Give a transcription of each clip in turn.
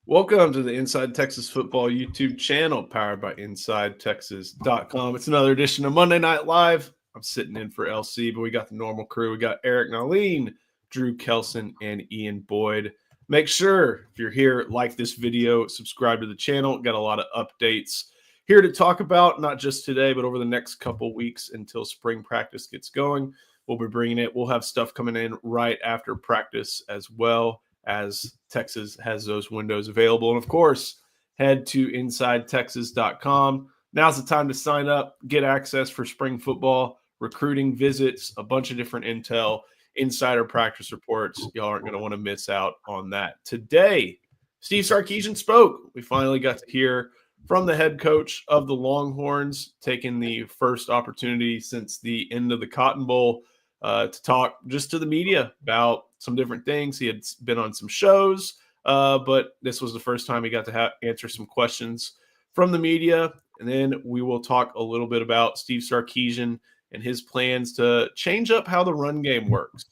Welcome to the Inside Texas Football YouTube channel powered by InsideTexas.com. It's another edition of Monday Night Live. I'm sitting in for LC, but we got the normal crew. We got Eric Nalene, Drew Kelson, and Ian Boyd. Make sure, if you're here, like this video, subscribe to the channel. Got a lot of updates here to talk about, not just today, but over the next couple weeks until spring practice gets going. We'll be bringing it. We'll have stuff coming in right after practice as well, as Texas has those windows available. And of course, head to InsideTexas.com. Now's the time to sign up, get access for spring football, recruiting visits, a bunch of different intel, insider practice reports. Y'all aren't going to want to miss out on that. Today, Steve Sarkisian spoke. We finally got to hear from the head coach of the Longhorns, taking the first opportunity since the end of the Cotton Bowl to talk just to the media about some different things. He had been on some shows, but this was the first time he got to answer some questions from the media. And then we will talk a little bit about Steve Sarkisian and his plans to change up how the run game works.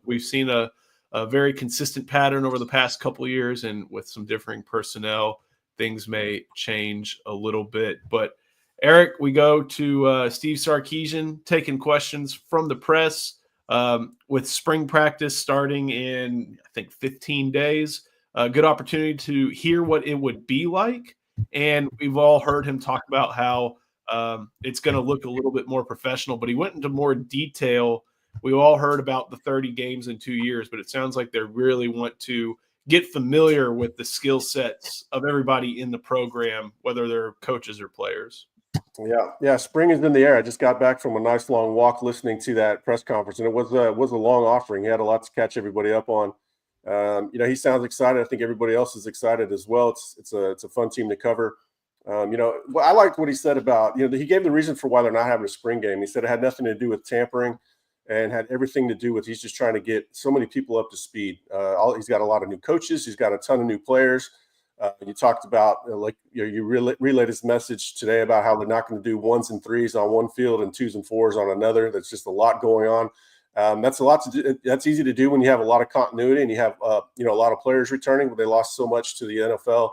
We've seen a very consistent pattern over the past couple of years, and with some differing personnel, things may change a little bit. But Eric, we go to Steve Sarkisian taking questions from the press with spring practice starting in, I think, 15 days. A good opportunity to hear what it would be like. And we've all heard him talk about how it's going to look a little bit more professional, but he went into more detail. We all heard about the 30 games in 2 years, but it sounds like they really want to get familiar with the skill sets of everybody in the program, whether they're coaches or players. Yeah. Spring is in the air. I just got back from a nice long walk listening to that press conference, and it was a long offering. He had a lot to catch everybody up on. He sounds excited. I think everybody else is excited as well. It's a fun team to cover. I liked what he said about, he gave the reason for why they're not having a spring game. He said it had nothing to do with tampering and had everything to do with he's just trying to get so many people up to speed. He's got a lot of new coaches. He's got a ton of new players. You talked about, you relayed his message today about how they're not going to do 1s and 3s on one field and 2s and 4s on another. That's just a lot going on. That's a lot to do. That's easy to do when you have a lot of continuity and you have, a lot of players returning, but they lost so much to the NFL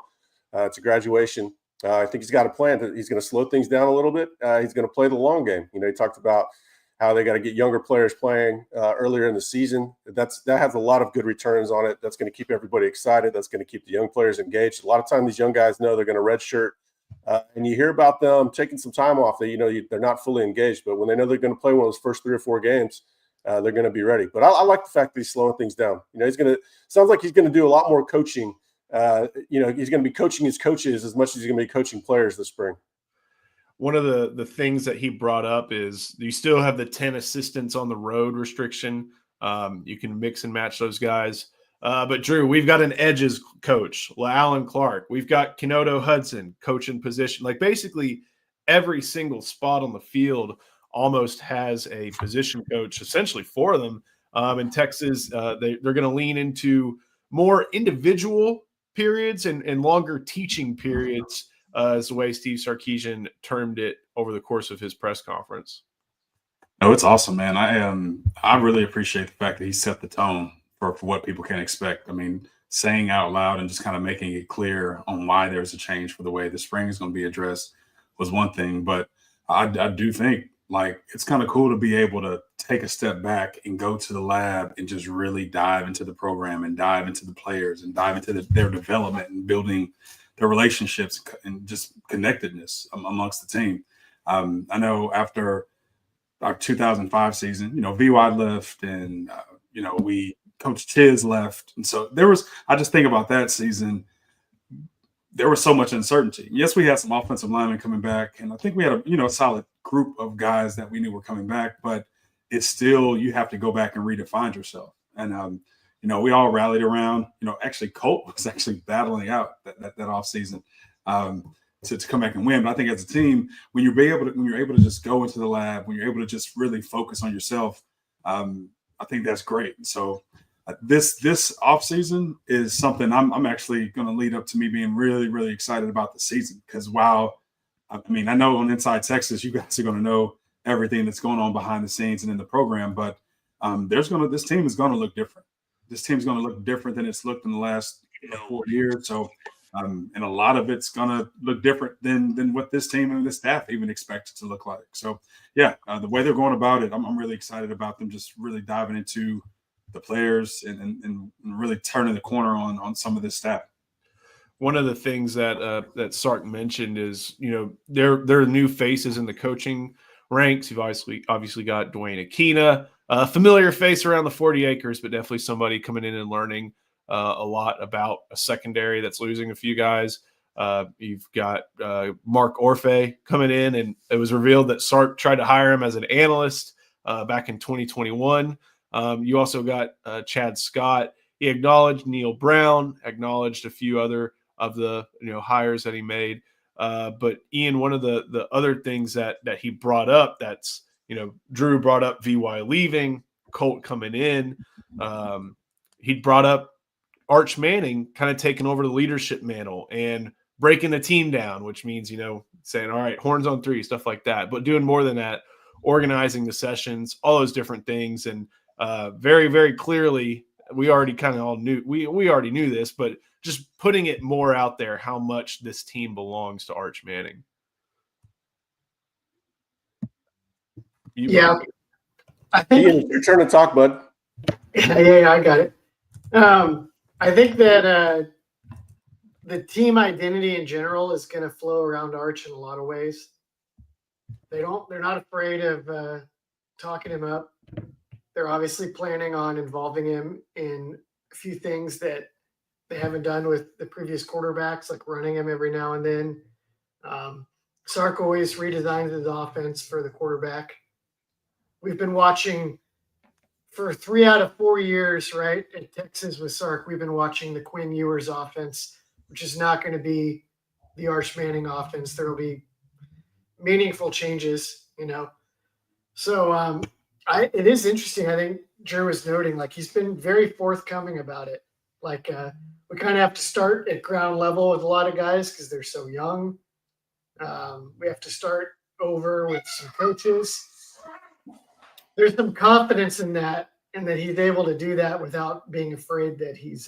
to graduation. I think he's got a plan. He's going to slow things down a little bit. He's going to play the long game. He talked about how they got to get younger players playing earlier in the season. That has a lot of good returns on it. That's going to keep everybody excited. That's going to keep the young players engaged. A lot of times these young guys know they're going to redshirt, and you hear about them taking some time off. They're not fully engaged, but when they know they're going to play one of those first 3 or 4 games, they're going to be ready. But I like the fact that he's slowing things down. Sounds like he's going to do a lot more coaching. He's going to be coaching his coaches as much as he's going to be coaching players this spring. One of the things that he brought up is you still have the 10 assistants on the road restriction. You can mix and match those guys. But Drew, we've got an edges coach, Alan Clark. We've got Kenodo Hudson, coach in position. Like basically every single spot on the field almost has a position coach, essentially for them. In Texas, they're going to lean into more individual periods and longer teaching periods, is the way Steve Sarkisian termed it over the course of his press conference. No, it's awesome, man. I really appreciate the fact that he set the tone for what people can expect. I mean, saying out loud and just kind of making it clear on why there's a change for the way the spring is going to be addressed was one thing. But I do think, it's kind of cool to be able to take a step back and go to the lab and just really dive into the program and dive into the players and dive into their development and building their relationships and just connectedness amongst the team. I know after our 2005 season, VY left and, Coach Chiz left. And so I just think about that season, there was so much uncertainty. Yes, we had some offensive linemen coming back, and I think we had a solid group of guys that we knew were coming back, but it's still, you have to go back and redefine yourself. And, we all rallied around, actually Colt was actually battling out that offseason to come back and win. But I think as a team, when you're able to just go into the lab, when you're able to just really focus on yourself, I think that's great. And so this offseason is something I'm actually going to lead up to me being really, really excited about the season. Because I know on Inside Texas, you guys are going to know everything that's going on behind the scenes and in the program, but this team is going to look different. This team's going to look different than it's looked in the last 4 years. So, and a lot of it's going to look different than what this team and the staff even expected to look like. So, yeah, the way they're going about it, I'm really excited about them just really diving into the players and really turning the corner on some of this staff. One of the things that Sark mentioned is, there are new faces in the coaching ranks. You've obviously got Dwayne Akina, a familiar face around the 40 acres, but definitely somebody coming in and learning a lot about a secondary that's losing a few guys. You've got Mark Orfe coming in, and it was revealed that Sark tried to hire him as an analyst back in 2021. You also got Chad Scott. He acknowledged Neil Brown, acknowledged a few other of the hires that he made. But Ian, one of the other things that he brought up, that's Drew brought up VY leaving, Colt coming in. He brought up Arch Manning kind of taking over the leadership mantle and breaking the team down, which means saying, all right, horns on three, stuff like that. But doing more than that, organizing the sessions, all those different things, and very, very clearly, we already kind of all knew we already knew this, but just putting it more out there how much this team belongs to Arch Manning. I think Ian, your turn to talk, bud. Yeah, I got it. I think that the team identity in general is going to flow around Arch in a lot of ways. They're not afraid of talking him up. They're obviously planning on involving him in a few things that they haven't done with the previous quarterbacks, like running him every now and then. Sark always redesigns his offense for the quarterback. We've been watching for 3 out of 4 years, right, in Texas with Sark. We've been watching the Quinn Ewers offense, which is not going to be the Arch Manning offense. There will be meaningful changes, So it is interesting. I think Drew was noting, like, he's been very forthcoming about it. Like, we kind of have to start at ground level with a lot of guys because they're so young. We have to start over with some coaches. There's some confidence in that, and that he's able to do that without being afraid that he's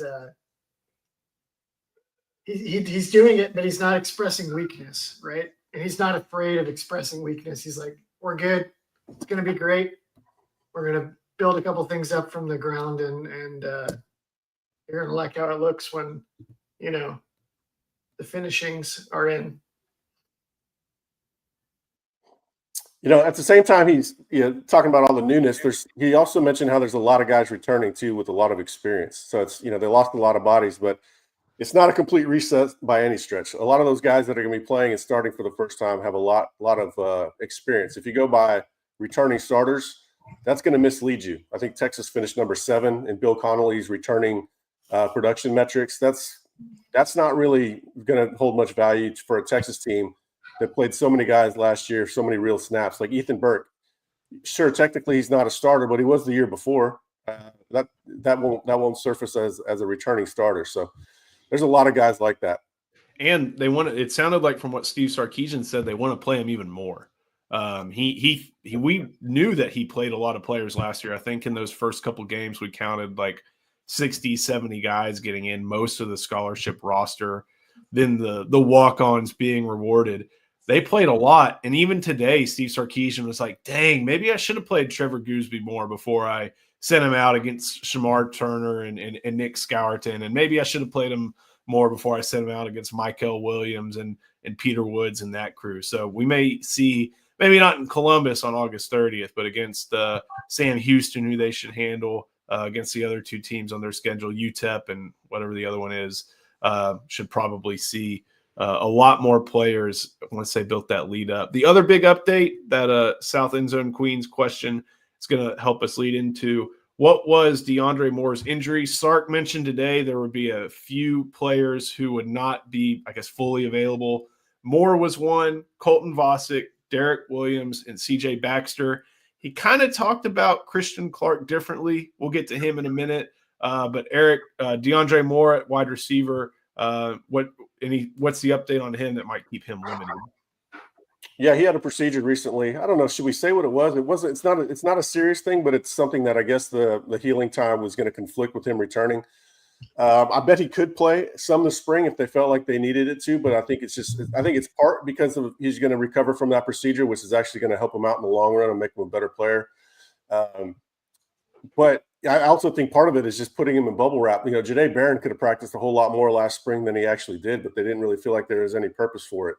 doing it, but he's not expressing weakness, right? And he's not afraid of expressing weakness. He's like, we're good. It's going to be great. We're going to build a couple things up from the ground, and you're going to like how it looks when, the finishings are in. At the same time, he's talking about all the newness. He also mentioned how there's a lot of guys returning too with a lot of experience. So it's they lost a lot of bodies, but it's not a complete reset by any stretch. A lot of those guys that are going to be playing and starting for the first time have a lot of experience. If you go by returning starters, that's going to mislead you. I think Texas finished number 7 in Bill Connolly's returning production metrics. That's not really going to hold much value for a Texas team that played so many guys last year, so many real snaps. Like Ethan Burke, sure, technically he's not a starter, but he was the year before. That won't surface as a returning starter. So there's a lot of guys like that. And it sounded like from what Steve Sarkisian said, they want to play him even more. We knew that he played a lot of players last year. I think in those first couple games, we counted like 60, 70 guys getting in, most of the scholarship roster, then the walk-ons being rewarded. They played a lot. And even today, Steve Sarkisian was like, dang, maybe I should have played Trevor Gooseby more before I sent him out against Shamar Turner and Nick Scourton. And maybe I should have played him more before I sent him out against Michael Williams and Peter Woods and that crew. So we may see, maybe not in Columbus on August 30th, but against Sam Houston, who they should handle, against the other two teams on their schedule, UTEP and whatever the other one is, should probably see a lot more players once they built that lead up. The other big update, that South End Zone Queens question, is going to help us lead into what was DeAndre Moore's injury. Sark mentioned today there would be a few players who would not be, I guess, fully available. Moore was one, Colton Vosick, Derek Williams, and CJ Baxter. He kind of talked about Christian Clark differently. We'll get to him in a minute. But Eric, DeAndre Moore at wide receiver, what's the update on him that might keep him limited? Yeah, he had a procedure recently. I don't know. Should we say what it was? It's not a serious thing, but it's something that I guess the healing time was going to conflict with him returning. I bet he could play some this spring if they felt like they needed it to, but I think it's part because he's going to recover from that procedure, which is actually going to help him out in the long run and make him a better player. But I also think part of it is just putting him in bubble wrap. Janae Barron could have practiced a whole lot more last spring than he actually did, but they didn't really feel like there was any purpose for it.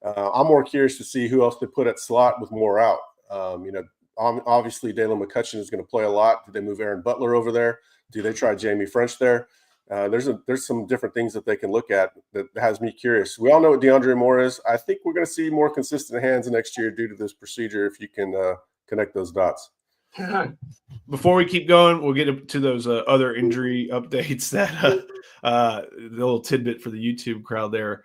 I'm more curious to see who else they put at slot with Moore out. Obviously Dalen McCutcheon is going to play a lot. Do they move Aaron Butler over there? Do they try Jamie French there? There's some different things that they can look at that has me curious. We all know what DeAndre Moore is. I think we're going to see more consistent hands next year due to this procedure if you can connect those dots. Before we keep going, we'll get to those other injury updates that the little tidbit for the YouTube crowd there.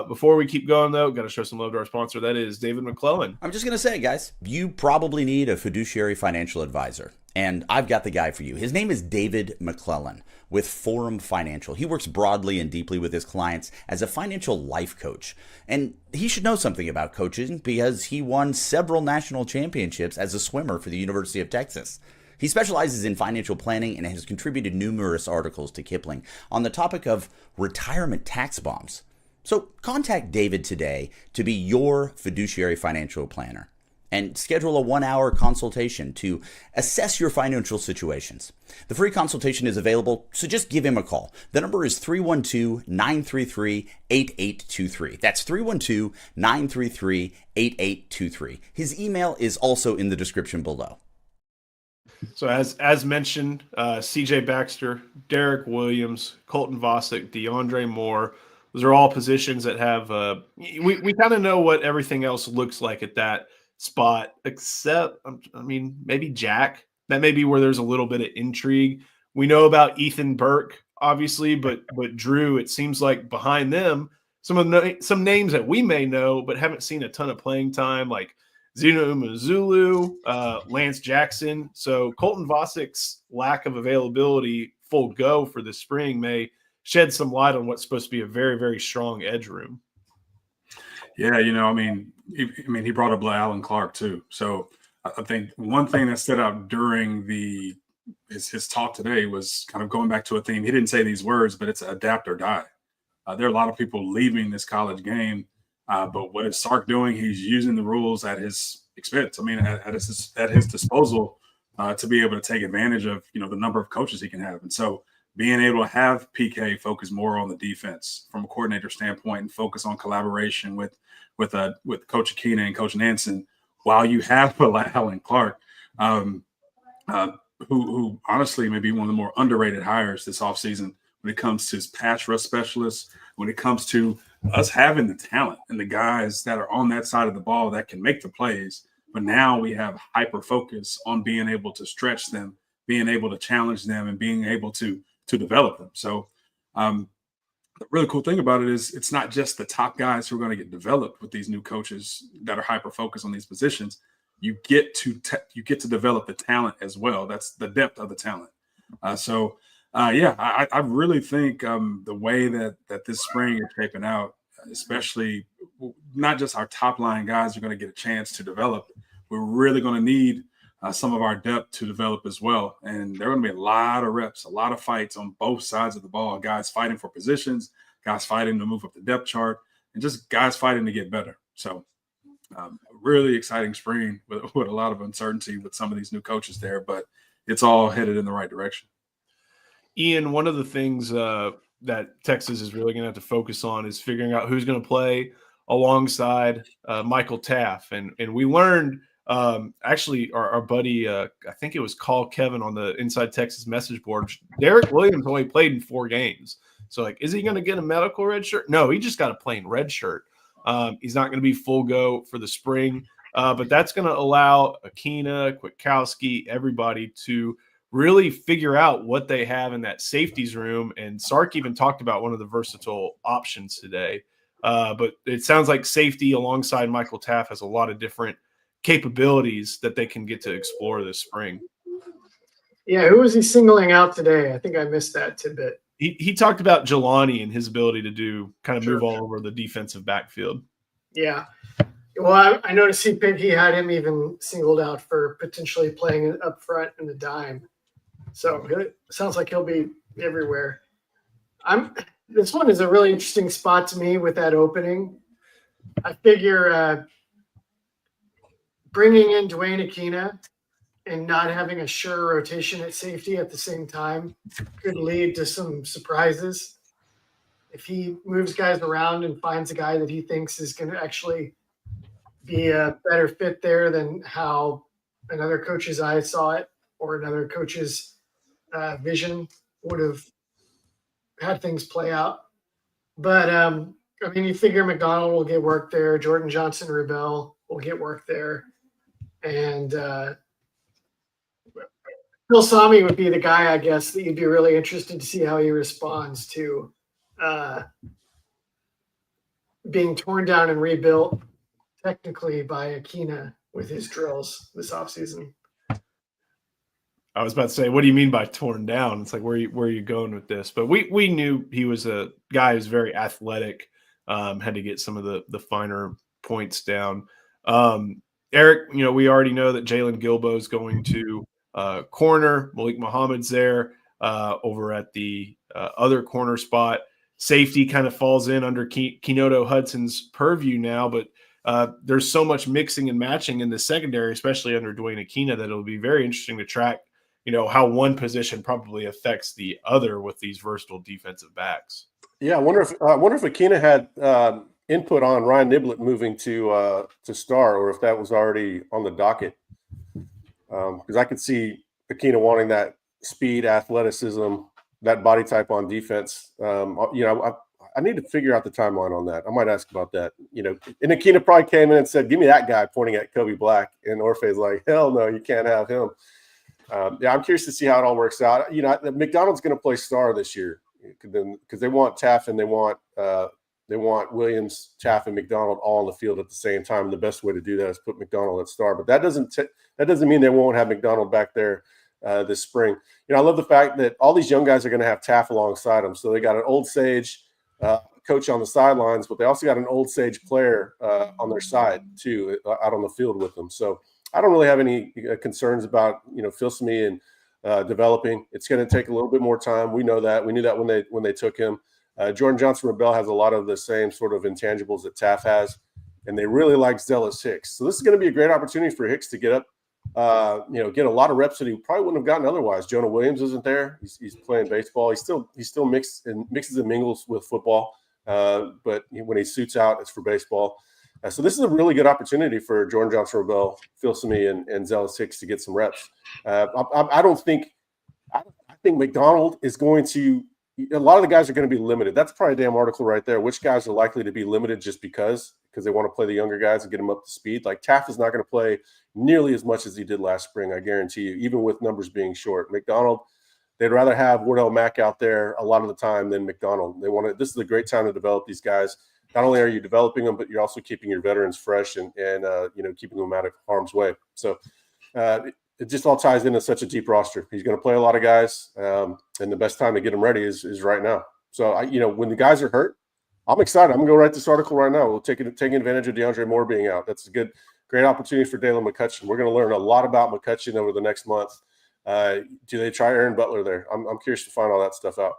Before we keep going, though, got to show some love to our sponsor. That is David McClellan. I'm just going to say, guys, you probably need a fiduciary financial advisor, and I've got the guy for you. His name is David McClellan with Forum Financial. He works broadly and deeply with his clients as a financial life coach, and he should know something about coaching because he won several national championships as a swimmer for the University of Texas. He specializes in financial planning and has contributed numerous articles to Kipling on the topic of retirement tax bombs. So contact David today to be your fiduciary financial planner and schedule a 1-hour consultation to assess your financial situations. The free consultation is available, so just give him a call. The number is 312-933-8823. That's 312-933-8823. His email is also in the description below. So as mentioned, CJ Baxter, Derek Williams, Colton Vosick, DeAndre Moore, those are all positions that have we kind of know what everything else looks like at that spot, except, maybe Jack. That may be where there's a little bit of intrigue. We know about Ethan Burke, obviously, but Drew, it seems like behind them, some names that we may know but haven't seen a ton of playing time, like Zeno Umazulu, Lance Jackson. So Colton Vosick's lack of availability full go for the spring may shed some light on what's supposed to be a very, very strong edge room. Yeah, he brought up Alan Clark too. So I think one thing that stood out during his talk today was kind of going back to a theme. He didn't say these words, but it's adapt or die. There are a lot of people leaving this college game, but what is Sark doing? He's using the rules at his expense. At his disposal to be able to take advantage of the number of coaches he can have, and so being able to have PK focus more on the defense from a coordinator standpoint and focus on collaboration with Coach Akina and Coach Nansen, while you have Alan Clark, who honestly may be one of the more underrated hires this offseason when it comes to his pass rush specialists, when it comes to us having the talent and the guys that are on that side of the ball that can make the plays. But now we have hyper focus on being able to stretch them, being able to challenge them, and being able to develop them. So the really cool thing about it is it's not just the top guys who are going to get developed with these new coaches that are hyper focused on these positions. You get to develop the talent as well. That's the depth of the talent. I really think the way that this spring is shaping out, especially not just our top line guys are going to get a chance to develop. We're really going to need some of our depth to develop as well. And there are going to be a lot of reps, a lot of fights on both sides of the ball, guys fighting for positions, guys fighting to move up the depth chart, and just guys fighting to get better. So really exciting spring with a lot of uncertainty with some of these new coaches there, but it's all headed in the right direction. Ian, one of the things that Texas is really going to have to focus on is figuring out who's going to play alongside Michael Taff. And we learned actually our buddy, I think it was Call Kevin on the Inside Texas message board, Derek Williams only played in 4 games. So is he going to get a medical red shirt? No, he just got a plain red shirt. He's not going to be full go for the spring, but that's going to allow Akina, Kwiatkowski, everybody to really figure out what they have in that safeties room. And Sark even talked about one of the versatile options today. But it sounds like safety alongside Michael Taff has a lot of different capabilities that they can get to explore this spring. Yeah, who was he singling out today? I think I missed that tidbit. He talked about Jelani and his ability to do kind of move all over the defensive backfield. Yeah. Well, I noticed he had him even singled out for potentially playing up front in the dime. So it sounds like he'll be everywhere. This one is a really interesting spot to me with that opening. I figure bringing in Dwayne Akina and not having a sure rotation at safety at the same time could lead to some surprises. If he moves guys around and finds a guy that he thinks is going to actually be a better fit there than how another coach's eye saw it or another coach's vision would have had things play out. But I mean, you figure McDonald will get work there. Jordan Johnson-Rubel will get work there. And Phil Sami would be the guy, I guess, that you'd be really interested to see how he responds to being torn down and rebuilt technically by Akina with his drills this offseason. I was about to say, what do you mean by torn down? It's like, where are you going with this? But we knew he was a guy who's very athletic, had to get some of the finer points down. Eric, we already know that Jalen Gilbo's going to corner. Malik Muhammad's there over at the other corner spot. Safety kind of falls in under Kenoto Hudson's purview now, but there's so much mixing and matching in the secondary, especially under Dwayne Akina, that it'll be very interesting to track, how one position probably affects the other with these versatile defensive backs. Yeah, I wonder if Akina had input on Ryan Niblett moving to star, or if that was already on the docket. Because I could see Akina wanting that speed, athleticism, that body type on defense. I need to figure out the timeline on that. I might ask about that. And Akina probably came in and said, "Give me that guy," pointing at Kobe Black, and Orfe's like, "Hell no, you can't have him." I'm curious to see how it all works out. McDonald's going to play star this year because they want Taff and they want Williams, Taff, and McDonald all on the field at the same time. And the best way to do that is put McDonald at star. But that doesn't mean they won't have McDonald back there this spring. I love the fact that all these young guys are going to have Taff alongside them. So they got an old sage coach on the sidelines, but they also got an old sage player on their side too, out on the field with them. So I don't really have any concerns about Phil Sami and developing. It's going to take a little bit more time. We know that. We knew that when they took him. Jordan Johnson-Rubel has a lot of the same sort of intangibles that Taff has, and they really like Zealous Hicks. So this is going to be a great opportunity for Hicks to get up, get a lot of reps that he probably wouldn't have gotten otherwise. Jonah Williams isn't there; he's playing baseball. He still mixes and mingles with football, but when he suits out, it's for baseball. So this is a really good opportunity for Jordan Johnson-Rubel, Phil Sami, and Zealous Hicks to get some reps. I think McDonald is going to. A lot of the guys are going to be limited. That's probably a damn article right there. Which guys are likely to be limited just because they want to play the younger guys and get them up to speed. Like Taff is not going to play nearly as much as he did last spring, I guarantee you, even with numbers being short. McDonald, they'd rather have Wardell Mack out there a lot of the time than McDonald. This is a great time to develop these guys. Not only are you developing them, but you're also keeping your veterans fresh and keeping them out of harm's way. So it just all ties into such a deep roster. He's going to play a lot of guys, and the best time to get them ready is right now. So when the guys are hurt, I'm excited. I'm going to go write this article right now. We'll taking advantage of DeAndre Moore being out. That's a great opportunity for Dalen McCutcheon. We're going to learn a lot about McCutcheon over the next month. Do they try Aaron Butler there? I'm curious to find all that stuff out.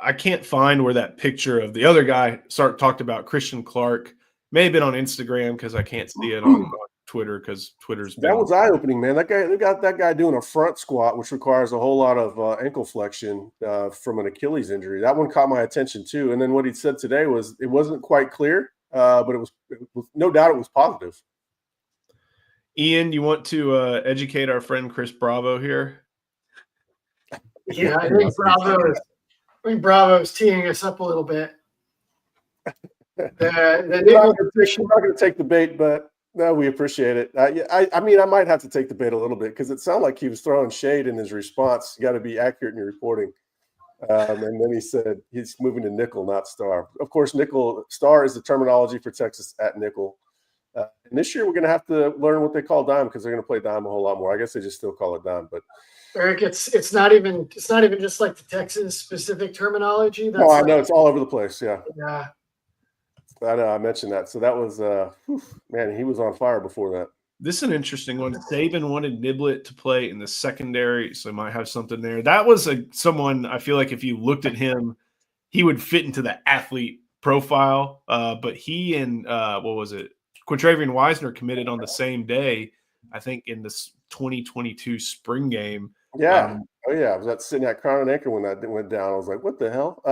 I can't find where that picture of the other guy Sark talked about, Christian Clark, may have been on Instagram because I can't see it on Twitter because Twitter's that was eye-opening, man. They got that guy doing a front squat, which requires a whole lot of ankle flexion from an Achilles injury. That one caught my attention too. And then what he said today was it wasn't quite clear, but it was no doubt it was positive. Ian, you want to educate our friend Chris Bravo here? Yeah, I think Bravo's teeing us up a little bit. I'm not going to take the bait, but no, we appreciate it. I mean, I might have to take the bait a little bit because it sounded like he was throwing shade in his response. You got to be accurate in your reporting. And then he said he's moving to nickel, not star. Of course, star is the terminology for Texas at nickel. And this year we're going to have to learn what they call dime because they're going to play dime a whole lot more. I guess they just still call it dime, but Eric, it's not even just like the Texas specific terminology. That's I know it's all over the place. Yeah. Yeah. I know. I mentioned that. So that was man, he was on fire before that. This is an interesting one. Saban wanted Niblett to play in the secondary, so might have something there. That was someone I feel like if you looked at him he would fit into the athlete profile. But he and what was it? Quintravian Wisner committed on the same day, I think, in this 2022 spring game. Yeah. Oh yeah. I was at sitting at Crown and Anchor when that went down. I was like, what the hell?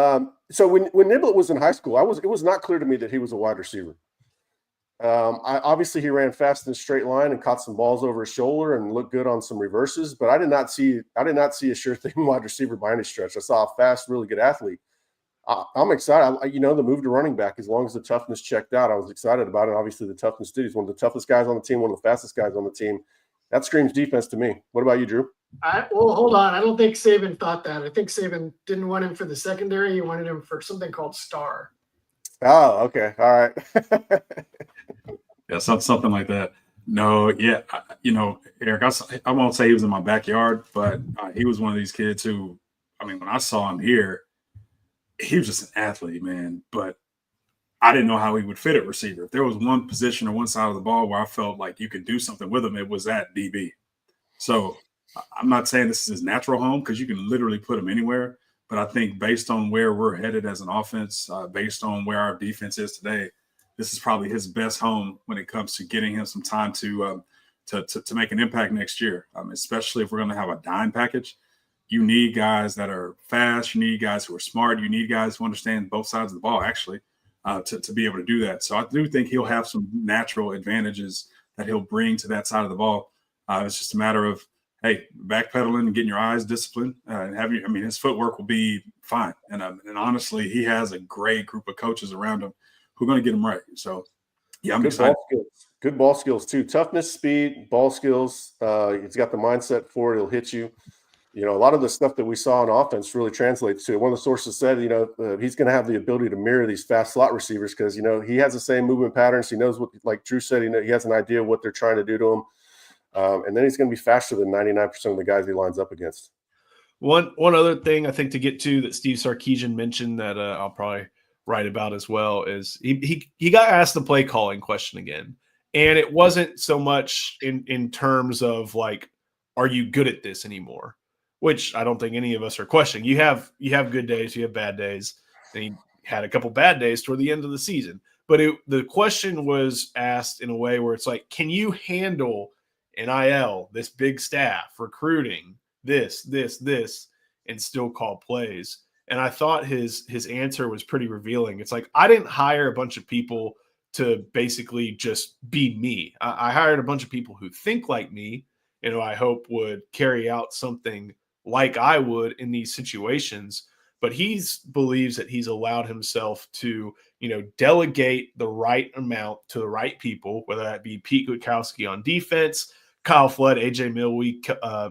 So when Niblett was in high school, it was not clear to me that he was a wide receiver. Obviously he ran fast in a straight line and caught some balls over his shoulder and looked good on some reverses, but I did not see a sure thing wide receiver by any stretch. I saw a fast, really good athlete. I'm excited. The move to running back, as long as the toughness checked out, I was excited about it. Obviously the toughness did. He's one of the toughest guys on the team, one of the fastest guys on the team. That screams defense to me. What about you, Drew? Well, hold on. I don't think Saban thought that. I think Saban didn't want him for the secondary. He wanted him for something called star. Oh, okay. All right. Yeah, something like that. No, yeah, Eric, I won't say he was in my backyard, but he was one of these kids who, when I saw him here, he was just an athlete, man. But I didn't know how he would fit at receiver. If there was one position or one side of the ball where I felt like you could do something with him, it was at DB. So I'm not saying this is his natural home, because you can literally put him anywhere. But I think based on where we're headed as an offense, based on where our defense is today, this is probably his best home when it comes to getting him some time to make an impact next year, especially if we're going to have a dime package. You need guys that are fast. You need guys who are smart. You need guys who understand both sides of the ball, actually, to be able to do that. So I do think he'll have some natural advantages that he'll bring to that side of the ball. It's just a matter of, hey, backpedaling and getting your eyes disciplined, and his footwork will be fine. And honestly, he has a great group of coaches around him who are going to get him right. So, yeah, I'm excited. Good ball skills too. Toughness, speed, ball skills. He's got the mindset for it. He'll hit you. A lot of the stuff that we saw on offense really translates to it. One of the sources said, he's going to have the ability to mirror these fast slot receivers because, he has the same movement patterns. He knows what, like Drew said, he has an idea of what they're trying to do to him. And then he's going to be faster than 99% of the guys he lines up against. One other thing I think to get to that Steve Sarkisian mentioned that I'll probably write about as well is he got asked the play calling question again. And it wasn't so much in terms of like, are you good at this anymore? Which I don't think any of us are questioning. You have good days, you have bad days. And he had a couple bad days toward the end of the season. But the question was asked in a way where it's like, can you handle NIL, this big staff, recruiting, this, and still call plays? And I thought his answer was pretty revealing. It's like, I didn't hire a bunch of people to basically just be me. I hired a bunch of people who think like me and who I hope would carry out something like I would in these situations. But he believes that he's allowed himself to, delegate the right amount to the right people, whether that be Pete Gutkowski on defense, Kyle Flood, AJ Milwee,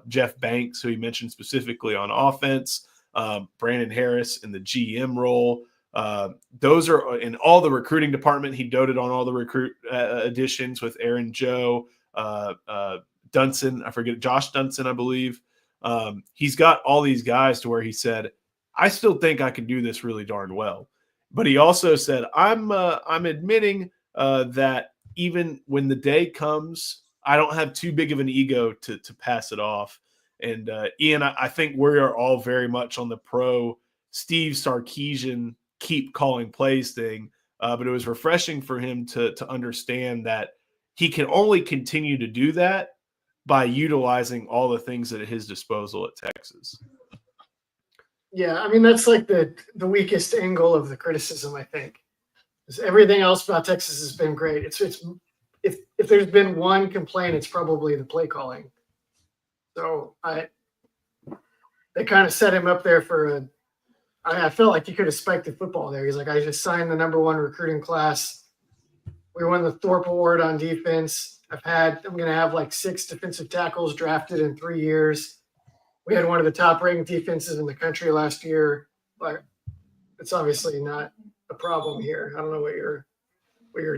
Jeff Banks, who he mentioned specifically on offense, Brandon Harris in the GM role. Those are in all the recruiting department. He doted on all the recruit additions with Aaron Joe, Dunson. I forget, Josh Dunson, I believe. He's got all these guys to where he said, I still think I can do this really darn well. But he also said, I'm admitting that even when the day comes, I don't have too big of an ego to pass it off. And Ian, I think we are all very much on the pro Steve Sarkisian keep calling plays thing. But it was refreshing for him to understand that he can only continue to do that by utilizing all the things at his disposal at Texas. Yeah, that's like the weakest angle of the criticism, I think. Because everything else about Texas has been great. It's if there's been one complaint, it's probably the play calling. So they kind of set him up there for I felt like he could have spiked the football there. He's like, I just signed the #1 recruiting class. We won the Thorpe Award on defense. I'm going to have like 6 defensive tackles drafted in 3 years. We had one of the top ranked defenses in the country last year, but it's obviously not a problem here. I don't know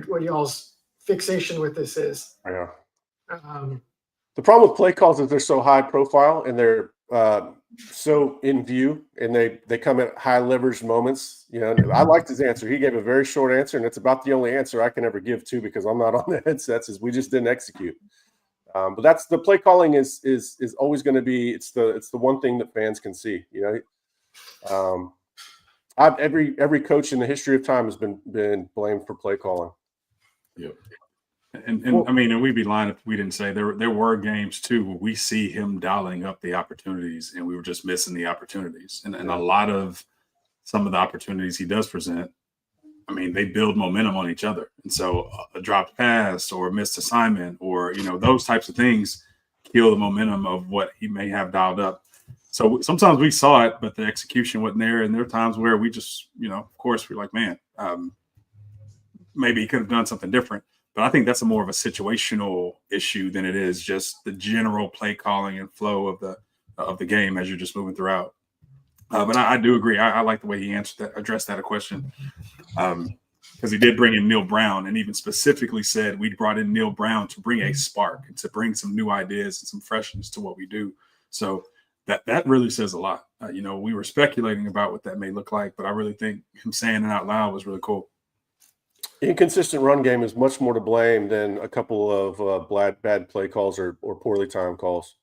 what y'all's fixation with this is. Yeah. The problem with play calls is they're so high profile and they're so in view, and they come at high leverage moments. I liked his answer. He gave a very short answer, and it's about the only answer I can ever give too, because I'm not on the headsets. Is we just didn't execute. But that's the play calling is always going to be. It's the one thing that fans can see. Every coach in the history of time has been blamed for play calling. Yep. And I mean, and we'd be lying if we didn't say there were games too where we see him dialing up the opportunities and we were just missing the opportunities. And a lot of some of the opportunities he does present, I mean, they build momentum on each other. And so a dropped pass or a missed assignment or, those types of things kill the momentum of what he may have dialed up. So sometimes we saw it, but the execution wasn't there. And there are times where we just, of course, we're like, man, maybe he could have done something different. But I think that's more of a situational issue than it is just the general play calling and flow of the game as you're just moving throughout. But I do agree. I like the way he addressed that question, because he did bring in Neil Brown and even specifically said we brought in Neil Brown to bring a spark and to bring some new ideas and some freshness to what we do. So that really says a lot. We were speculating about what that may look like, but I really think him saying it out loud was really cool. Inconsistent run game is much more to blame than a couple of bad play calls or poorly timed calls.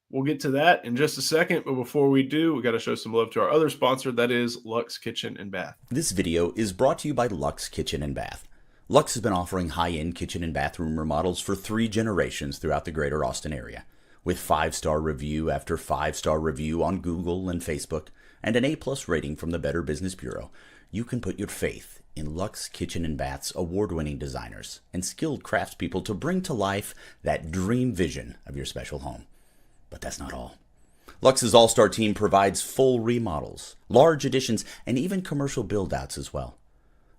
We'll get to that in just a second, but before we do, we got to show some love to our other sponsor, that is Luxe Kitchen and Bath. This video is brought to you by Luxe Kitchen and Bath. Luxe has been offering high-end kitchen and bathroom remodels for 3 generations throughout the greater Austin area. With 5-star review after 5-star review on Google and Facebook, and an A+ rating from the Better Business Bureau, you can put your faith in Luxe Kitchen and Bath's award-winning designers and skilled craftspeople to bring to life that dream vision of your special home. But that's not all. Luxe's all-star team provides full remodels, large additions, and even commercial build-outs as well.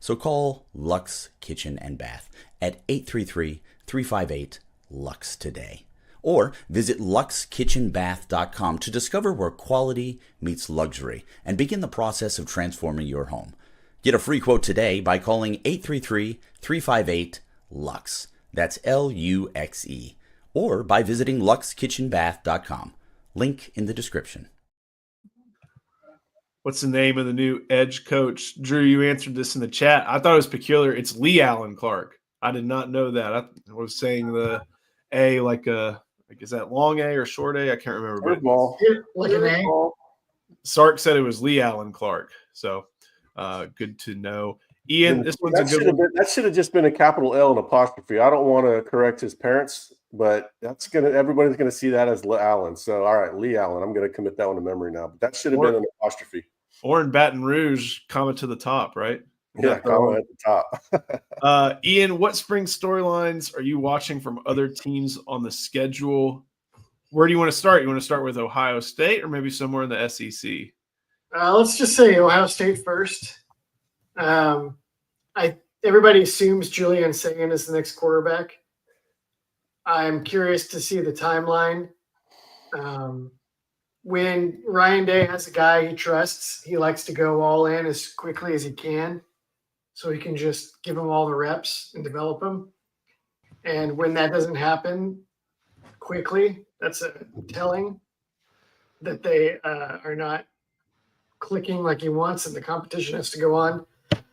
So call Luxe Kitchen and Bath at 833-358-LUXE today. Or visit luxekitchenbath.com to discover where quality meets luxury and begin the process of transforming your home. Get a free quote today by calling 833-358-LUXE. That's LUXE. Or by visiting luxekitchenbath.com. Link in the description. What's the name of the new edge coach? Drew, you answered this in the chat. I thought it was peculiar. It's Lee Allen Clark. I did not know that. I was saying the A is that long A or short A? I can't remember. Ball. Like an A. Sark said it was Lee Allen Clark. So good to know. Ian, this one's a good one. That should have just been a capital L and apostrophe. I don't want to correct his parents, but everybody's gonna see that as Lee Allen. So all right, Lee Allen. I'm gonna commit that one to memory now. But that should have been an apostrophe. Or in Baton Rouge, comma to the top, right? Yeah, comma at the top. Ian, what spring storylines are you watching from other teams on the schedule? Where do you want to start? You want to start with Ohio State or maybe somewhere in the SEC? Let's just say Ohio State first. Everybody assumes Julian Sagan is the next quarterback. I'm curious to see the timeline. When Ryan Day has a guy he trusts, he likes to go all in as quickly as he can so he can just give him all the reps and develop him. And when that doesn't happen quickly, that's a telling that they are not clicking like he wants and the competition has to go on.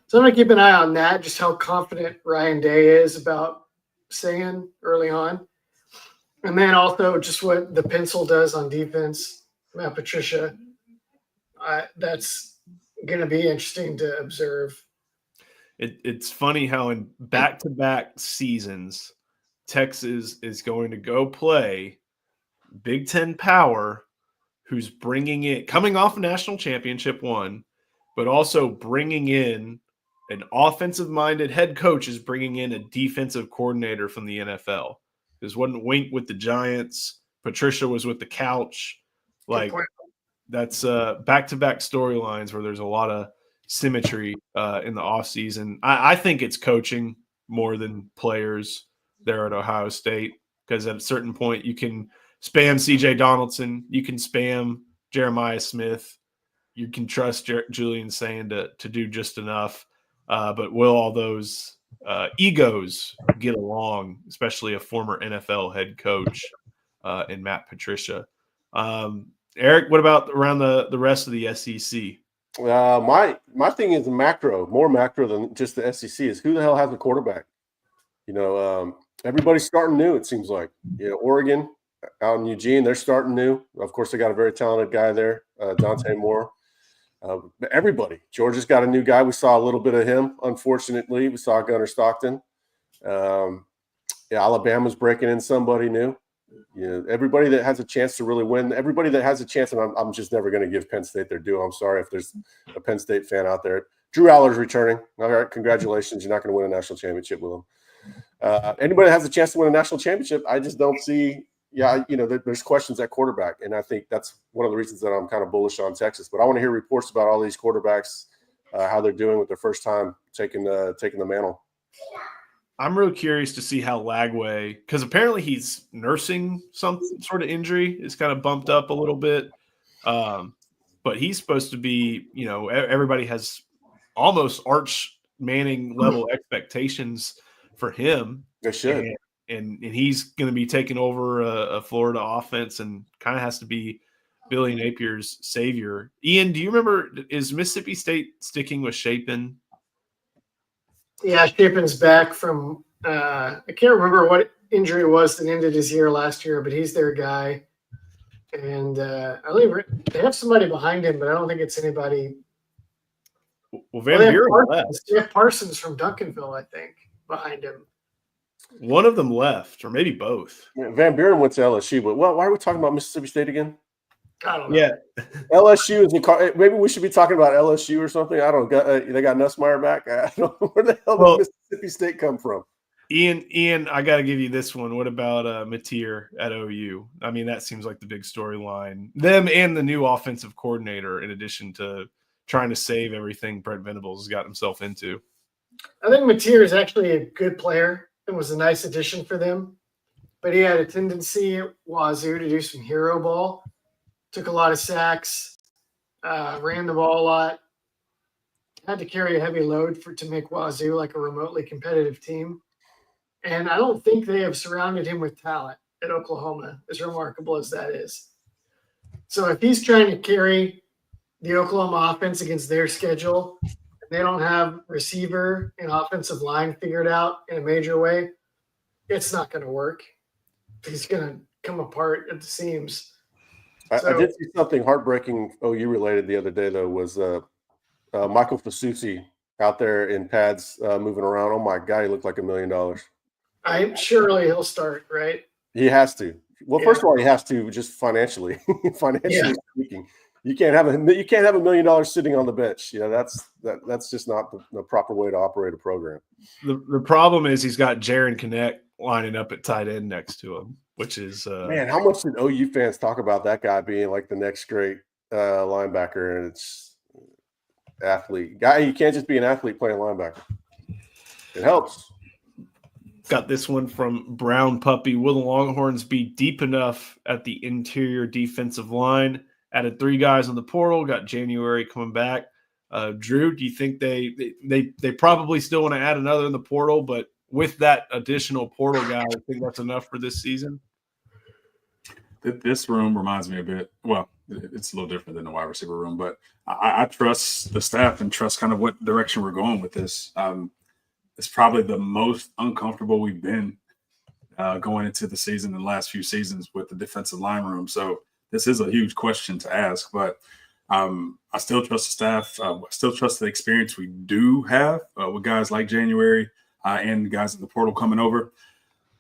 So I'm going to keep an eye on that, just how confident Ryan Day is about Sagan early on. And then also just what the pencil does on defense, Matt Patricia. That's going to be interesting to observe. It's funny how in back-to-back seasons, Texas is going to go play Big Ten power, who's coming off a national championship one, but also bringing in an offensive-minded head coach is bringing in a defensive coordinator from the NFL. This wasn't Wink with the Giants. Patricia was with the couch. Like, that's back-to-back storylines where there's a lot of symmetry in the offseason. I think it's coaching more than players there at Ohio State, because at a certain point you can spam CJ Donaldson, you can spam Jeremiah Smith, you can trust Julian Sagan to do just enough. But will all those egos get along, especially a former NFL head coach in Matt Patricia? Eric, what about around the rest of the SEC? My thing is more macro than just the SEC is who the hell has a quarterback? Everybody's starting new, it seems like. Oregon out in Eugene, they're starting new. Of course, they got a very talented guy there, Dante Moore. Everybody. Georgia's got a new guy. We saw a little bit of him. Unfortunately, we saw Gunnar Stockton. Alabama's breaking in somebody new. Everybody that has a chance to really win, everybody that has a chance, and I'm just never going to give Penn State their due. I'm sorry if there's a Penn State fan out there. Drew Aller's returning. All right, congratulations. You're not going to win a national championship with him. Anybody that has a chance to win a national championship, I just don't see. There's questions at quarterback, and I think that's one of the reasons that I'm kind of bullish on Texas. But I want to hear reports about all these quarterbacks, how they're doing with their first time taking the mantle. I'm real curious to see how Lagway, because apparently he's nursing some sort of injury, is kind of bumped up a little bit. But he's supposed to be, everybody has almost Arch Manning level expectations for him. They should. And he's going to be taking over a Florida offense and kind of has to be Billy Napier's savior. Ian, do you remember, is Mississippi State sticking with Shapen? Yeah, Shapen's back from I can't remember what injury it was that ended his year last year, but he's their guy. And I believe they have somebody behind him, but I don't think it's anybody. Well, Van Buren left. They have Parsons from Duncanville, I think, behind him. One of them left, or maybe both. Yeah, Van Buren went to LSU, but why are we talking about Mississippi State again? I don't know. Yeah, LSU is maybe we should be talking about LSU or something. I don't know. They got Nussmeier back. I don't know where the hell did Mississippi State come from. Ian, I got to give you this one. What about Mateer at OU? I mean, that seems like the big storyline. Them and the new offensive coordinator, in addition to trying to save everything Brent Venables has got himself into. I think Mateer is actually a good player and was a nice addition for them, but he had a tendency at Wazoo to do some hero ball. Took a lot of sacks, ran the ball a lot, had to carry a heavy load to make Wazoo like a remotely competitive team. And I don't think they have surrounded him with talent at Oklahoma, as remarkable as that is. So if he's trying to carry the Oklahoma offense against their schedule, and they don't have receiver and offensive line figured out in a major way, it's not going to work. He's going to come apart at the seams. I did see something heartbreaking OU related the other day, though, was Michael Fasusi out there in pads moving around. Oh, my God, he looked like $1 million. I'm surely he'll start, right? He has to. Well, first of all, he has to just financially speaking. You can't have $1 million sitting on the bench. That's just not the proper way to operate a program. The problem is he's got Jaron Connect lining up at tight end next to him, which is man. How much did OU fans talk about that guy being like the next great linebacker? And it's athlete guy. You can't just be an athlete playing linebacker. It helps. Got this one from Brown Puppy. Will the Longhorns be deep enough at the interior defensive line? Added 3 guys on the portal. Got January coming back. Drew, do you think they probably still want to add another in the portal, but with that additional portal guy, I think that's enough for this season? This room reminds me a bit. Well, it's a little different than the wide receiver room, but I trust the staff and trust kind of what direction we're going with this. It's probably the most uncomfortable we've been going into the season in the last few seasons with the defensive line room. So this is a huge question to ask, but I still trust the staff. I still trust the experience we do have with guys like January and guys in the portal coming over.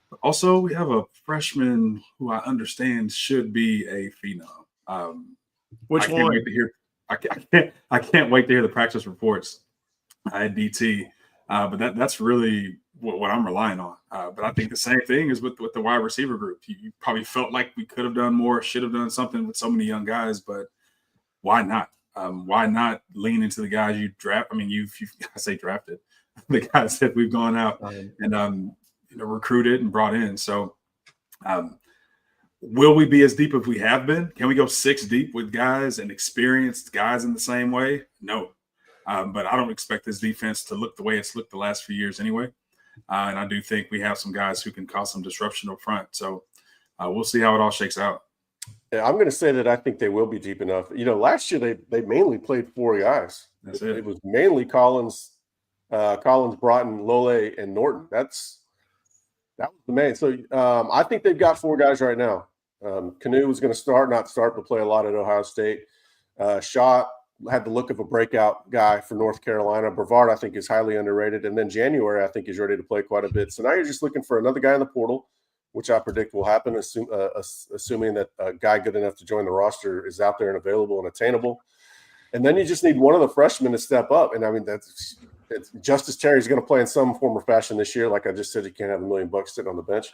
But also, we have a freshman who I understand should be a phenom. Which one? I can't wait to hear the practice reports at DT. But that's really what I'm relying on. But I think the same thing is with the wide receiver group. You probably felt like we could have done more, should have done something with so many young guys, but why not? Why not lean into the guys you draft? I mean, I say drafted, the guys that we've gone out and recruited and brought in. So will we be as deep as we have been? Can we go 6 deep with guys and experienced guys in the same way? No. But I don't expect this defense to look the way it's looked the last few years anyway. And I do think we have some guys who can cause some disruption up front. So we'll see how it all shakes out. Yeah, I'm going to say that I think they will be deep enough. Last year they mainly played 4 guys. That's it. It was mainly Collins, Broughton, Lole, and Norton. That was the main. So I think they've got 4 guys right now. Canoe was going to not start, but play a lot at Ohio State. Shaw had the look of a breakout guy for North Carolina. Brevard, I think, is highly underrated. And then January, I think, he's ready to play quite a bit. So now you're just looking for another guy in the portal, which I predict will happen, assuming that a guy good enough to join the roster is out there and available and attainable. And then you just need one of the freshmen to step up. And I mean, Justice Terry's going to play in some form or fashion this year. Like I just said, you can't have $1 million sitting on the bench.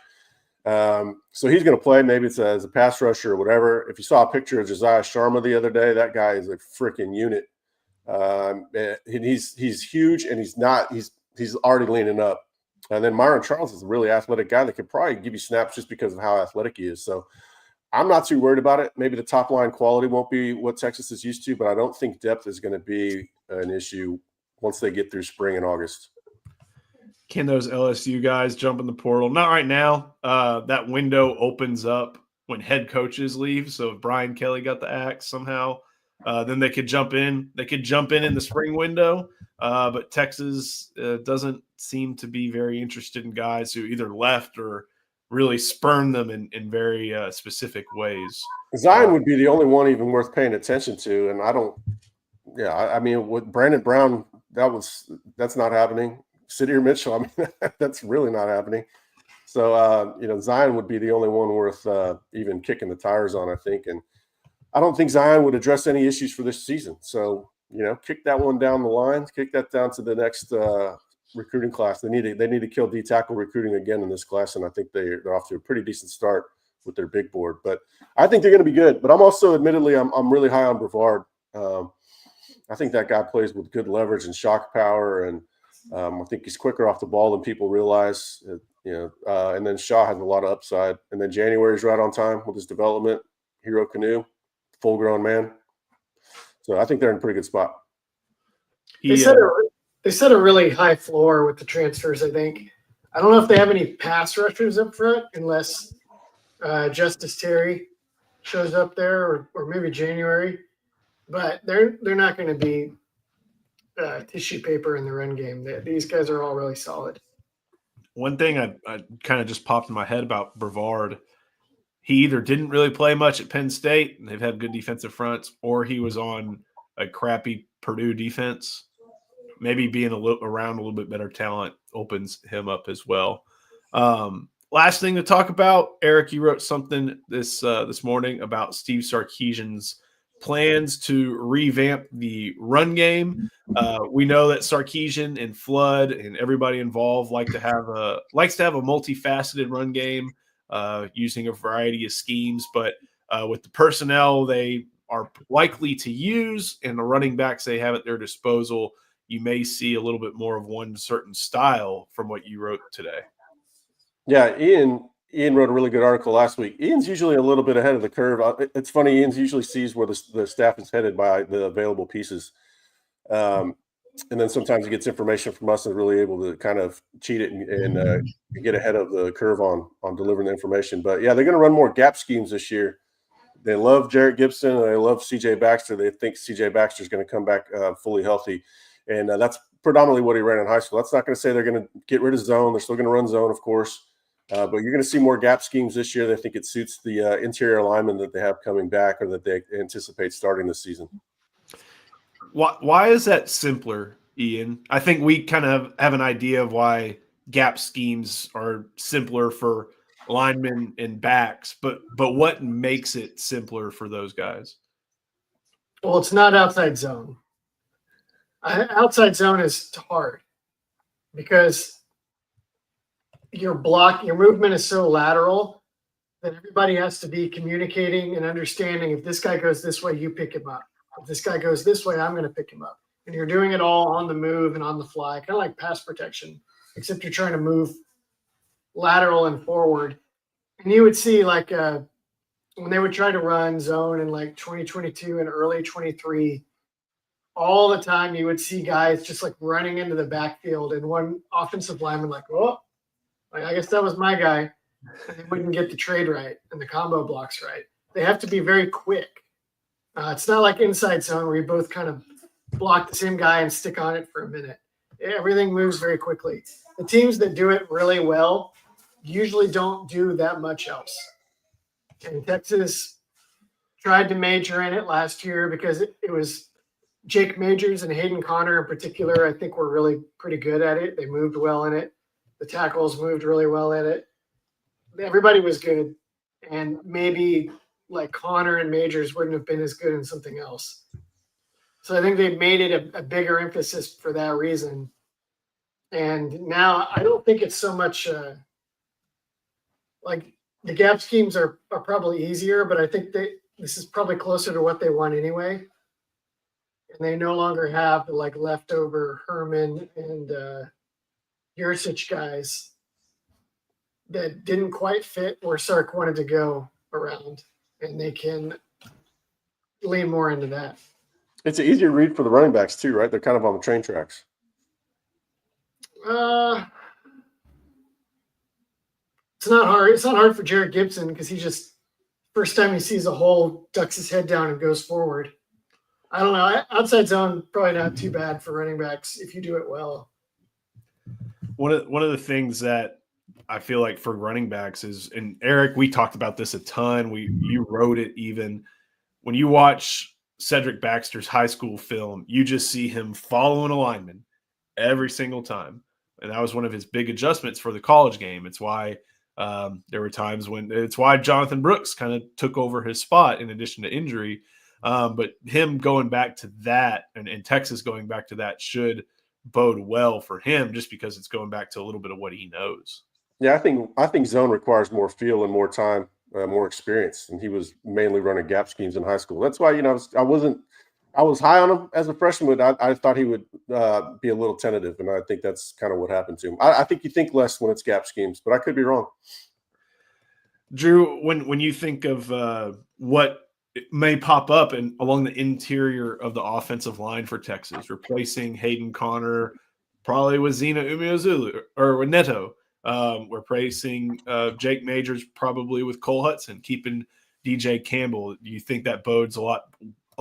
So he's going to play. Maybe it's as a pass rusher or whatever. If you saw a picture of Josiah Sharma the other day, that guy is a freaking unit. And he's huge, and he's already leaning up. And then Myron Charles is a really athletic guy that could probably give you snaps just because of how athletic he is. So I'm not too worried about it. Maybe the top line quality won't be what Texas is used to, but I don't think depth is going to be an issue once they get through spring and August. Can those LSU guys jump in the portal? Not right now. That window opens up when head coaches leave. So if Brian Kelly got the axe somehow, then they could jump in. They could jump in the spring window. But Texas doesn't seem to be very interested in guys who either left or really spurn them in very specific ways. Zion would be the only one even worth paying attention to. And I mean, with Brandon Brown, that's not happening. Sidier Mitchell, I mean, that's really not happening. So, Zion would be the only one worth even kicking the tires on, I think. And I don't think Zion would address any issues for this season. So, kick that one down the line, kick that down to the next recruiting class. They need to kill D-tackle recruiting again in this class, and I think they're off to a pretty decent start with their big board. But I think they're going to be good. But I'm also, admittedly, I'm really high on Brevard. I think that guy plays with good leverage and shock power, and I think he's quicker off the ball than people realize. And then Shaw has a lot of upside. And then January's right on time with his development. Hero Canoe, full-grown man. So I think they're in a pretty good spot. They set a really high floor with the transfers, I think. I don't know if they have any pass rushers up front unless Justice Terry shows up there or maybe January. But they're not going to be tissue paper in the run game. These guys are all really solid. One thing I kind of just popped in my head about Brevard, he either didn't really play much at Penn State, and they've had good defensive fronts, or he was on a crappy Purdue defense. Maybe being around a little bit better talent opens him up as well. Last thing to talk about, Eric, you wrote something this morning about Steve Sarkisian's plans to revamp the run game. We know that Sarkisian and Flood and everybody involved likes to have a multifaceted run game using a variety of schemes, but with the personnel they are likely to use and the running backs they have at their disposal, you may see a little bit more of one certain style from what you wrote today. Yeah, Ian wrote a really good article last week. Ian's usually a little bit ahead of the curve. It's funny, Ian's usually sees where the staff is headed by the available pieces. And then sometimes he gets information from us and is really able to kind of cheat it and get ahead of the curve on delivering the information. But, yeah, they're going to run more gap schemes this year. They love Jarrett Gibson and they love C.J. Baxter. They think C.J. Baxter is going to come back fully healthy. And that's predominantly what he ran in high school. That's not going to say they're going to get rid of zone. They're still going to run zone, of course. But you're going to see more gap schemes this year. They think it suits the interior linemen that they have coming back or that they anticipate starting this season. Why is that simpler, Ian? I think we kind of have an idea of why gap schemes are simpler for linemen and backs, but what makes it simpler for those guys? Well, it's not outside zone. Outside zone is hard because your movement is so lateral that everybody has to be communicating and understanding. If this guy goes this way, you pick him up. If this guy goes this way, I'm going to pick him up. And you're doing it all on the move and on the fly, kind of like pass protection, except you're trying to move lateral and forward. And you would see when they would try to run zone in 2022 and early 23, all the time you would see guys just running into the backfield and one offensive lineman I guess that was my guy. And they wouldn't get the trade right and the combo blocks right. They have to be very quick. It's not like inside zone where you both kind of block the same guy and stick on it for a minute. Everything moves very quickly. The teams that do it really well usually don't do that much else. And Texas tried to major in it last year because it was Jake Majors and Hayden Connor in particular, I think were really pretty good at it. They moved well in it. The tackles moved really well at it. Everybody was good. And maybe like Connor and Majors wouldn't have been as good in something else. So I think they made it a bigger emphasis for that reason. And now I don't think it's so much like the gap schemes are probably easier, but I think this is probably closer to what they want anyway. And they no longer have the like leftover Herman and Yurcich guys that didn't quite fit where Sark wanted to go around, and they can lean more into that. It's an easier read for the running backs too, right? They're kind of on the train tracks. It's not hard. It's not hard for Jared Gibson because he just first time he sees a hole, ducks his head down and goes forward. I don't know. Outside zone probably not too bad for running backs if you do it well. One of the things that I feel like for running backs is, and Eric, we talked about this a ton. You wrote it even when you watch Cedric Baxter's high school film, you just see him following a lineman every single time. And that was one of his big adjustments for the college game. It's why there were times when it's why Jonathan Brooks kind of took over his spot in addition to injury. But him going back to that and Texas going back to that should bode well for him just because it's going back to a little bit of what he knows. Yeah, I think zone requires more feel and more time, more experience, and he was mainly running gap schemes in high school. That's why I was high on him as a freshman, but I thought he would be a little tentative, and I think that's kind of what happened to him. I think you think less when it's gap schemes, but I could be wrong. Drew, when you think of what may pop up along the interior of the offensive line for Texas, replacing Hayden Connor, probably with Zena Umeozulu or with Neto. We're replacing Jake Majors probably with Cole Hudson, keeping DJ Campbell. Do you think that bodes a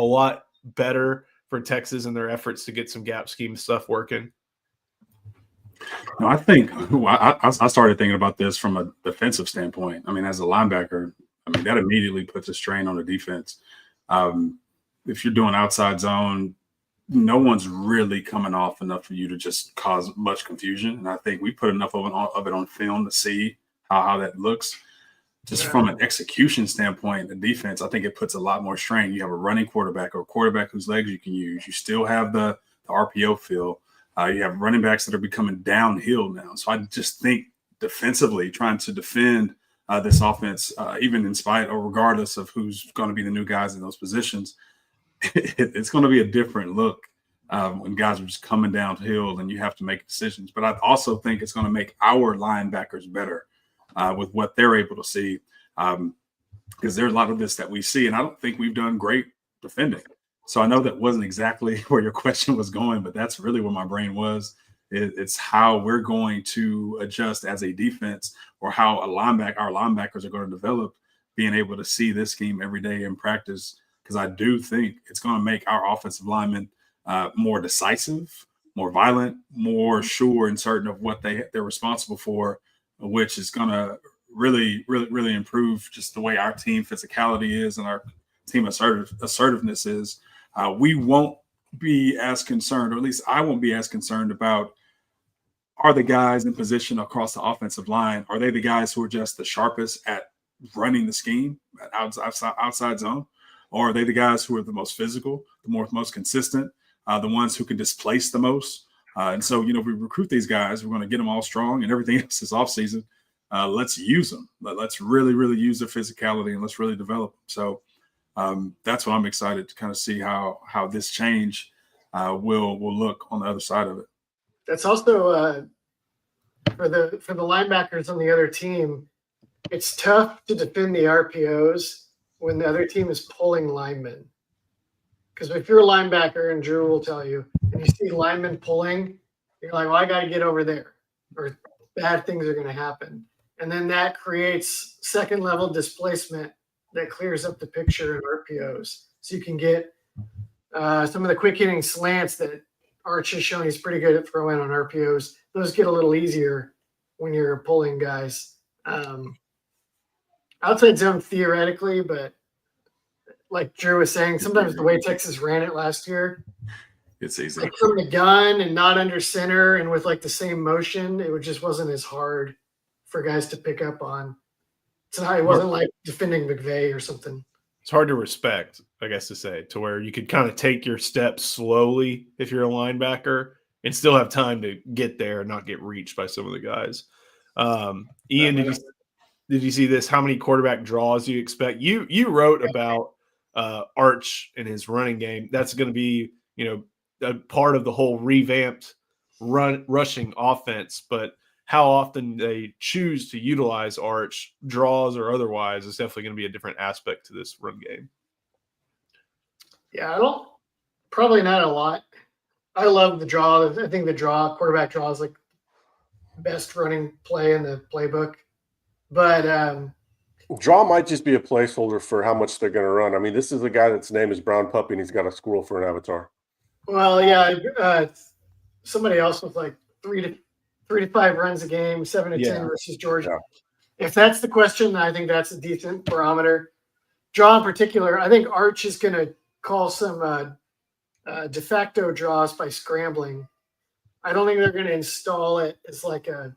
lot better for Texas in their efforts to get some gap scheme stuff working? No, I think I started thinking about this from a defensive standpoint. I mean, as a linebacker, I mean, that immediately puts a strain on the defense. If you're doing outside zone, no one's really coming off enough for you to just cause much confusion. And I think we put enough of it on film to see how that looks. Just from an execution standpoint, the defense, I think it puts a lot more strain. You have a running quarterback or a quarterback whose legs you can use. You still have the RPO feel. You have running backs that are becoming downhill now. So I just think defensively, trying to defend this offense, even in spite or regardless of who's going to be the new guys in those positions, it's going to be a different look when guys are just coming downhill and you have to make decisions. But I also think it's going to make our linebackers better with what they're able to see, because there's a lot of this that we see, and I don't think we've done great defending. So I know that wasn't exactly where your question was going, but that's really where my brain was. It's how we're going to adjust as a defense, or how our linebackers are going to develop, being able to see this scheme every day in practice, because I do think it's going to make our offensive linemen more decisive, more violent, more sure and certain of what they're responsible for, which is going to really, really, really improve just the way our team physicality is and our team assertiveness is. We won't be as concerned, or at least I won't be as concerned about, are the guys in position across the offensive line, are they the guys who are just the sharpest at running the scheme outside zone? Or are they the guys who are the most physical, the most consistent, the ones who can displace the most? And so, we recruit these guys. We're going to get them all strong, and everything else is off season. Let's use them. Let's really, really use their physicality, and let's really develop them. So that's what I'm excited to kind of see how this change will look on the other side of it. That's also for the linebackers on the other team. It's tough to defend the RPOs when the other team is pulling linemen. Because if you're a linebacker, and Drew will tell you, and you see linemen pulling, you're like, well, I got to get over there, or bad things are going to happen. And then that creates second level displacement that clears up the picture in RPOs. So you can get some of the quick hitting slants that Arch has shown he's pretty good at throwing on RPOs. Those get a little easier when you're pulling guys. Outside zone theoretically, but like Drew was saying, sometimes the way Texas ran it last year, It's easy. like from the gun and not under center and with like the same motion, it just wasn't as hard for guys to pick up on. So it wasn't like defending McVay or something. It's hard to respect, I guess to say, to where you could kind of take your steps slowly if you're a linebacker and still have time to get there and not get reached by some of the guys. Ian, did you see this? How many quarterback draws do you expect? You wrote about Arch and his running game. That's going to be, a part of the whole revamped rushing offense. But how often they choose to utilize Arch, draws or otherwise, is definitely going to be a different aspect to this run game. Yeah, probably not a lot. I love the draw. I think the quarterback draw is like best running play in the playbook. But draw might just be a placeholder for how much they're going to run. I mean, this is a guy that's name is Brown Puppy, and he's got a squirrel for an avatar. Well, yeah, somebody else with like 3 to 5 runs a game, 7 to 10 versus Georgia. Yeah. If that's the question, I think that's a decent barometer. Draw in particular, I think Arch is going to call some de facto draws by scrambling. I don't think they're going to install it as like a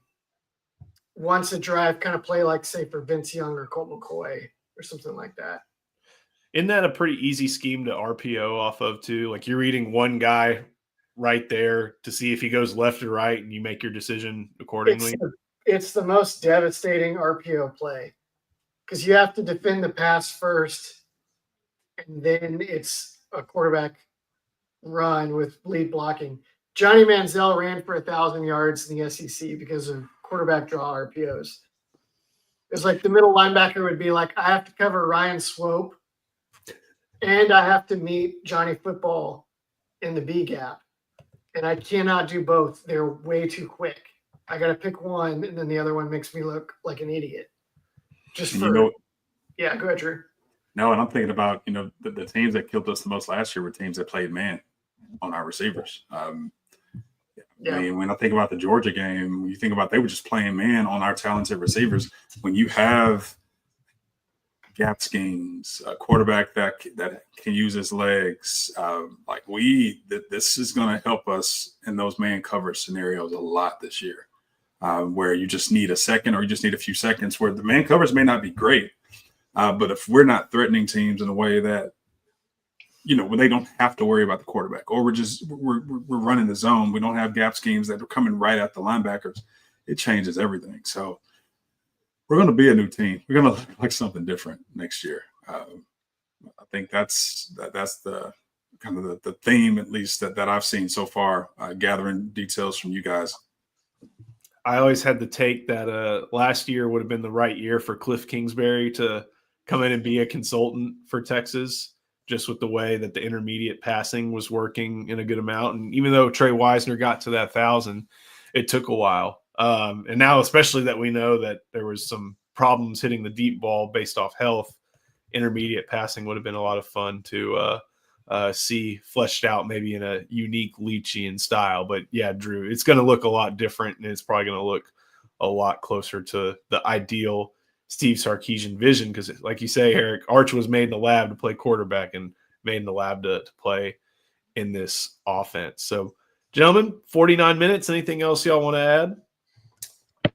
once a drive kind of play, like say for Vince Young or Colt McCoy or something like that. Isn't that a pretty easy scheme to RPO off of too? Like you're reading one guy right there to see if he goes left or right, and you make your decision accordingly. It's the most devastating RPO play because you have to defend the pass first, and then it's a quarterback run with lead blocking. Johnny Manziel ran for 1,000 yards in the SEC because of quarterback draw RPOs. It's like the middle linebacker would be like, I have to cover Ryan Swope and I have to meet Johnny Football in the B gap. And I cannot do both. They're way too quick. I got to pick one, and then the other one makes me look like an idiot. Yeah, go ahead, Drew. No, and I'm thinking about, the teams that killed us the most last year were teams that played man on our receivers. I mean, when I think about the Georgia game, you think about they were just playing man on our talented receivers. When you have gap schemes, a quarterback that can use his legs, this is going to help us in those man coverage scenarios a lot this year, where you just need a second or you just need a few seconds where the man coverage may not be great. But if we're not threatening teams in a way that, when they don't have to worry about the quarterback, or we're running the zone, we don't have gap schemes that are coming right at the linebackers, it changes everything. So we're going to be a new team. We're going to look like something different next year. I think that's the kind of the theme, at least that I've seen so far, gathering details from you guys. I always had the take that last year would have been the right year for Cliff Kingsbury to come in and be a consultant for Texas, just with the way that the intermediate passing was working in a good amount. And even though Trey Wisner got to that 1,000, it took a while. And now, especially that we know that there was some problems hitting the deep ball based off health, intermediate passing would have been a lot of fun to see fleshed out maybe in a unique Leachian style. But yeah, Drew, it's going to look a lot different, and it's probably going to look a lot closer to the ideal Steve Sarkisian vision, because like you say, Eric, Arch was made in the lab to play quarterback and made in the lab to play in this offense. So, gentlemen, 49 minutes. Anything else y'all want to add?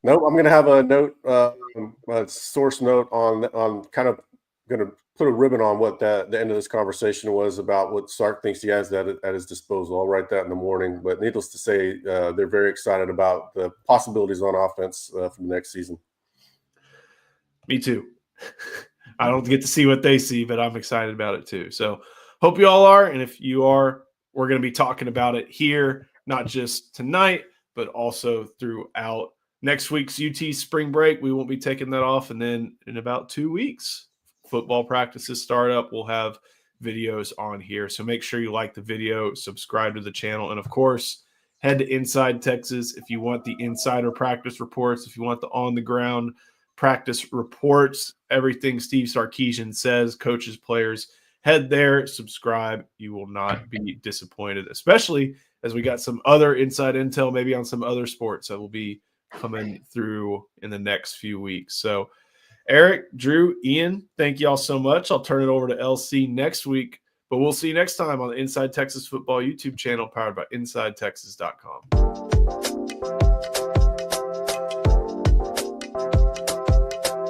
Nope. I'm going to have a note, a source note on kind of going to put a ribbon on what the end of this conversation was about, what Sark thinks he has at his disposal. I'll write that in the morning. But needless to say, they're very excited about the possibilities on offense for the next season. Me too. I don't get to see what they see, but I'm excited about it too. So hope you all are. And if you are, we're going to be talking about it here, not just tonight, but also throughout next week's UT spring break. We won't be taking that off. And then in about 2 weeks, football practices start up. We'll have videos on here. So make sure you like the video, subscribe to the channel. And of course, head to Inside Texas if you want the insider practice reports, if you want the on the ground practice reports, everything Steve Sarkisian says, coaches, players, head there, subscribe. You will not be disappointed, especially as we got some other inside intel, maybe on some other sports that will be coming through in the next few weeks. So Eric, Drew, Ian, thank y'all so much. I'll turn it over to LC next week, but we'll see you next time on the Inside Texas Football YouTube channel powered by InsideTexas.com.